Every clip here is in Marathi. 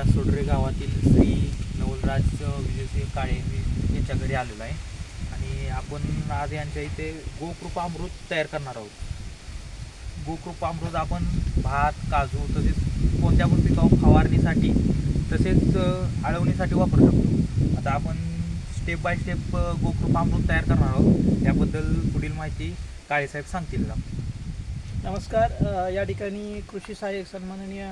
आपल्या सोडरे गावातील श्री नवलराज विजयसिंह काळे यांच्या घरी आलेलो आहे आणि आपण आज यांच्या इथे गोकृपा अमृत तयार करणार आहोत। गोकृपा अमृत आपण भात, काजू तसेच कोणत्या पण पिकावर फवारणीसाठी तसेच आळवणीसाठी वापरू शकतो। आता आपण स्टेप बाय स्टेप गोकृपा अमृत तयार करणार आहोत, त्याबद्दल पुढील माहिती काळेसाहेब सांगतील का? नमस्कार। या ठिकाणी कृषी सहाय्यक सन्माननीय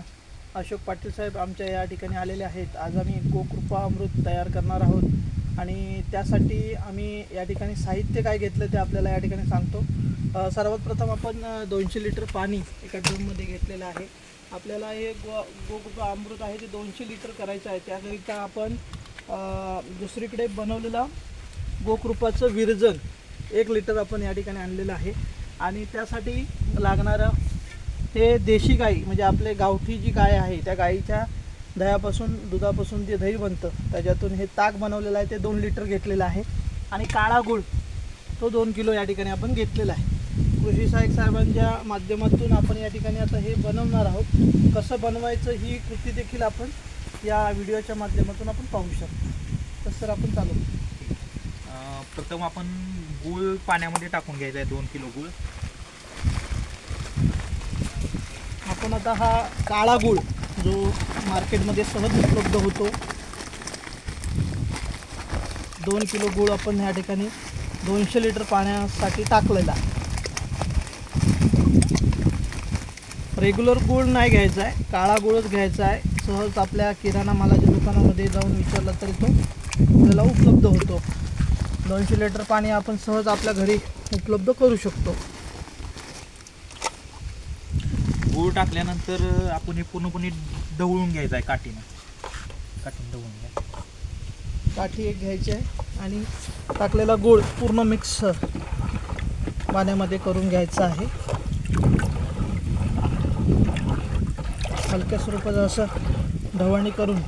अशोक पाटील साहेब आमच्या या ठिकाणी आलेले आहेत। आज आम्ही गोकृपा अमृत तयार करणार आहोत आणि त्यासाठी आम्ही या ठिकाणी साहित्य काय घेतलं ते आपल्याला या ठिकाणी सांगतो। सर्वात प्रथम आपण 200 लिटर पाणी एका ड्रममध्ये घेतलेलं आहे। आपल्याला हे गोकृपा अमृत आहे ते 200 लिटर करायचं आहे। त्याकरिता आपण दुसरीकडे बनवलेला गोकृपाचं विरजन 1 लिटर आपण या ठिकाणी आणलेलं आहे आणि त्यासाठी लागणारं हे देशी गाई म्हणजे आपले गावठी जी गाय आहे त्या गाईच्या दह्यापासून दुधापासून जे दही बनतं त्याच्यातून हे ताक बनवलेलं आहे ते 2 लिटर घेतलेलं आहे आणि काळा गूळ तो 2 किलो या ठिकाणी आपण घेतलेला आहे। कृषी सहाय्यक साहेबांच्या माध्यमातून आपण या ठिकाणी आता हे बनवणार आहोत। कसं बनवायचं ही कृती देखील आपण या व्हिडिओच्या माध्यमातून आपण पाहू शकतो। तर आपण चालू प्रथम आपण गूळ पाण्यामध्ये टाकून घ्यायचा आहे, 2 किलो गूळ। आपण आता हा काळा गूळ जो मार्केटमध्ये सहज उपलब्ध होतो 2 किलो गूळ आपण या ठिकाणी 200 लिटर पाण्यासाठी टाकलेला आहे। रेग्युलर गूळ नाही घ्यायचा आहे, काळा गूळच घ्यायचा आहे। सहज आपल्या किराणा मालाच्या दुकानामध्ये जाऊन विचारलं तरी तो आपल्याला उपलब्ध होतो। 200 लिटर पाणी आपण सहज आपल्या घरी उपलब्ध करू शकतो। गूळ टाकल्यानंतर आपण हे पूर्णपणे ढवळून घ्यायचं आहे, काठीनं ढवळून घ्या। काठी एक घ्यायची आहे आणि टाकलेला गूळ पूर्ण मिक्स पाण्यामध्ये करून घ्यायचा आहे। हलक्या स्वरूपाचं असं ढवळणी करून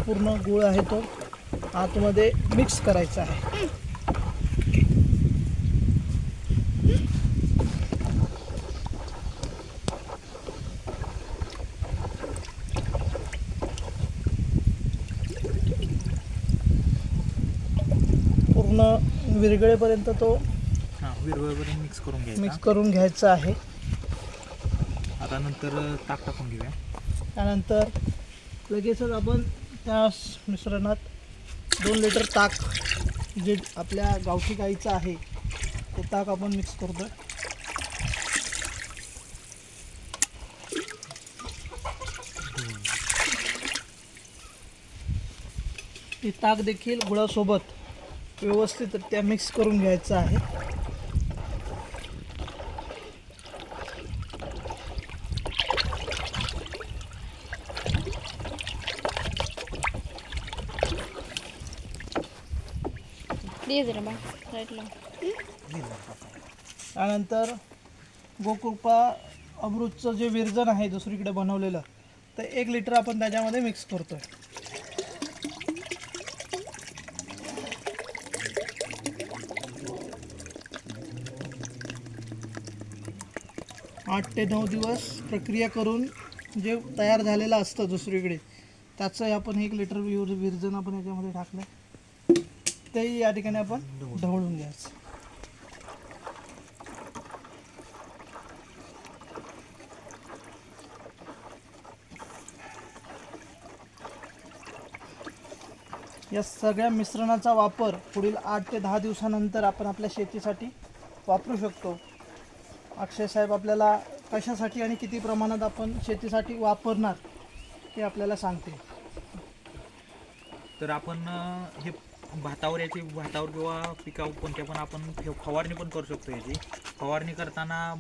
पूर्ण गूळ आहे तो आतमध्ये मिक्स करायचा आहे। पूर्ण विरघळेपर्यंत तो विरघळेपर्यंत मिक्स करून घ्यायचा आहे। आता नंतर ताक टाकून घेऊया। त्यानंतर लगेचच आपण त्या मिश्रणात 2 लिटर ताक जे आपल्या गावठी गाईचं आहे ते ताक आपण मिक्स करतो। ते ताक देखील गुळासोबत व्यवस्थितरित्या मिक्स करून घ्यायचं आहे। त्यानंतर गोकृपा अमृतचं जे विरजन आहे दुसरीकडे बनवलेलं तर 1 लिटर आपण त्याच्यामध्ये मिक्स करतोय। 8 ते 9 दिवस प्रक्रिया करून जे तयार झालेलं असतं दुसरीकडे त्याचं आपण 1 लिटर विरजन आपण याच्यामध्ये टाकलं ते या ठिकाणी आपण ढवळून घ्यायचं। या सगळ्या मिश्रणाचा वापर पुढील 8 ते 10 दिवसानंतर आपण आपल्या शेतीसाठी वापरू शकतो। अक्षय साहेब आपल्याला कशासाठी आणि किती प्रमाणात आपण शेतीसाठी वापरणार ते आपल्याला सांगते। तर आपण हे भातावर किंवा पिकावर कोणत्या पण आपण फवारणी पण करू शकतो। याची फवारणी करताना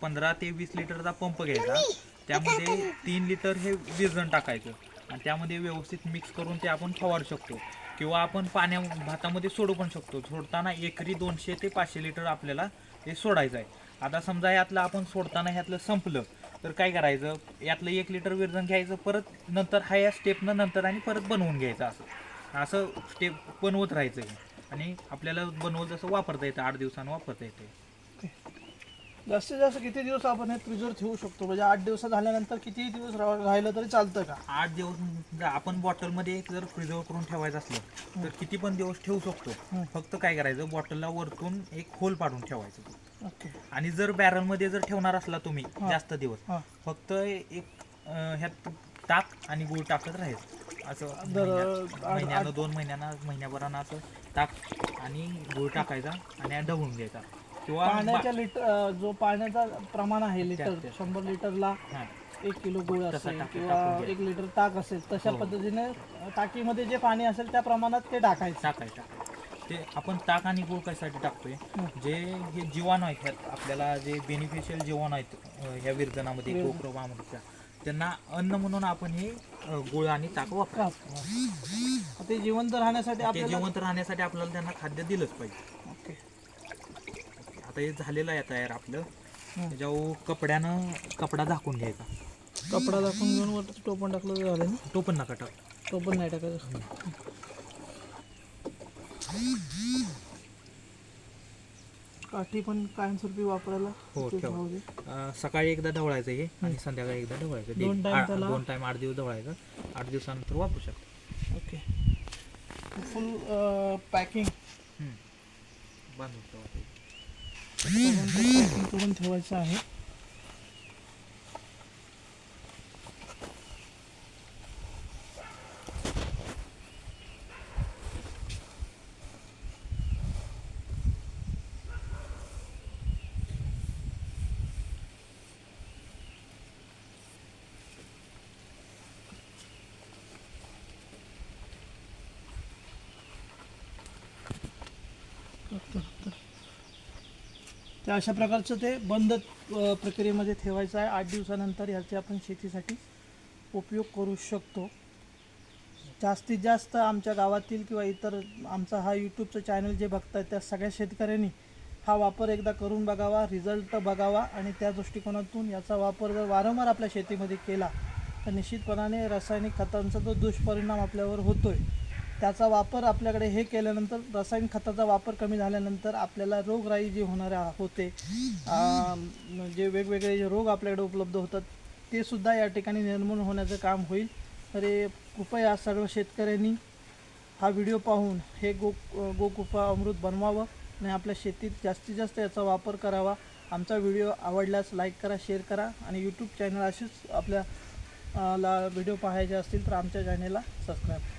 15 ते 20 लिटरचा पंप घ्यायचा, त्यामध्ये 3 लिटर हे विरजण टाकायचं आणि त्यामध्ये व्यवस्थित मिक्स करून ते आपण फवारू शकतो किंवा आपण भातामध्ये सोडू पण शकतो। सोडताना एकरी 200 ते 500 लिटर आपल्याला हे सोडायचं आहे। आता समजा यातलं आपण सोडताना ह्यातलं संपलं तर काय करायचं, यातलं 1 लिटर विरजण घ्यायचं, परत नंतर हा या स्टेपनं नंतर आणि परत बनवून घ्यायचं। असं स्टेप बनवत राहायचं आणि आपल्याला बनवलं जसं वापरता येतं, 8 दिवसांनी वापरता येतं। जास्तीत जास्त किती दिवस आपण हे प्रिझर्व ठेवू शकतो? म्हणजे 8 दिवस झाल्यानंतर किती दिवस राहिलं तरी चालतं का? 8 दिवस जर आपण बॉटलमध्ये जर प्रिझर्व करून ठेवायचं असलं तर किती पण दिवस ठेवू शकतो. हं. फक्त काय करायचं, बॉटलला वरतून एक होल पाडून ठेवायचं. ओके. आणि जर बॅरलमध्ये जर ठेवणार असला तुम्ही हां. जास्त दिवस, हां. फक्त एक ह्यात ताक आणि गूळ टाकत राहायचं. असं महिन्यानं 2 महिन्यानं महिन्याभरानं असं ताक आणि गूळ टाकायचा आणि ढवळून घ्यायचा. किंवा पाण्याच्या लिटर जो पाण्याचा प्रमाण आहे लिटर त्या. 100 लिटरला हां 1 किलो गुळ तसा असेल टाकून किंवा घ्यायचं. 1 लिटर ताक असेल, तशा हो. पद्धतीने टाकीमध्ये जे पाणी असेल त्या प्रमाणात ते टाकायचं. टाकायचं. ते आपण ताक आणि गूळ कशासाठी टाकतोय, हं. जे हे जीवाणू आहेत ह्यात आपल्याला जे बेनिफिशियल जीवाणू आहेत ह्या विरजनामध्ये गोकृपा अमृतच्या, त्यांना अन्न म्हणून आपण हे गूळ आणि ताक वापरतो. ते जिवंत राहण्यासाठी ते आपल्याला जिवंत राहण्यासाठी आपल्याला त्यांना खाद्य दिलंच पाहिजे. ओके. आता हे झालेलं आहे तयार आपलं. हं. त्याच्यावर कपडा झाकून घ्यायचा. कपडा दाखवून घेऊन वरती टोपण टाकलं तर झालं ना? तो पण नका टाक. टोपण नाही टाकायचं. काठी पण कायमस्वरूपी वापरायला हो, उपयोग ठेवा. राहू दे. सकाळी एकदा ढवळायचं हे आणि संध्याकाळी एकदा ढवळायचं. 2 टाइम त्याला 2 टाइम 8 दिवस ढवळायचं. 8 दिवसानंतर वापरू शकतो. ओके. फुल पॅकिंग बांधून ठेवा. पॅकिंग करून ठेवायचं आहे. तर अशा प्रकारचं ते बंद प्रक्रियेमध्ये ठेवायचं आहे. 8 दिवसानंतर याचे आपण शेतीसाठी उपयोग करू शकतो. जास्तीत जास्त आमच्या गावातील किंवा इतर आमचा हा यूट्यूबचं चॅनल जे बघतायत त्या सगळ्या शेतकऱ्यांनी हा वापर एकदा करून बघावा, रिझल्ट बघावा आणि त्या दृष्टिकोनातून याचा वापर जर वारंवार आपल्या शेतीमध्ये केला तर निश्चितपणाने रासायनिक खतांचा जो दुष्परिणाम आपल्यावर होतो आहे त्याचा वापर आपल्याकडे हे केल्यानंतर रासायनिक खताचा वापर कमी झाल्यानंतर आपल्याला रोगराई जी होणारे होते, जे वेगवेगळे जे रोग आपल्याकडे उपलब्ध होतात ते सुद्धा या ठिकाणी निर्मूलन होण्याचं काम होईल. तर कृपया सर्व शेतकऱ्यांनी हा व्हिडिओ पाहून हे गोकृपा अमृत बनवावं आणि आपल्या शेतीत जास्तीत जास्त याचा वापर करावा. आमचा व्हिडिओ आवडल्यास लाईक करा, शेअर करा आणि यूट्यूब चॅनल असेच आपल्या ला व्हिडिओ पाहायचे असतील तर आमच्या चॅनलला सबस्क्राईब करा.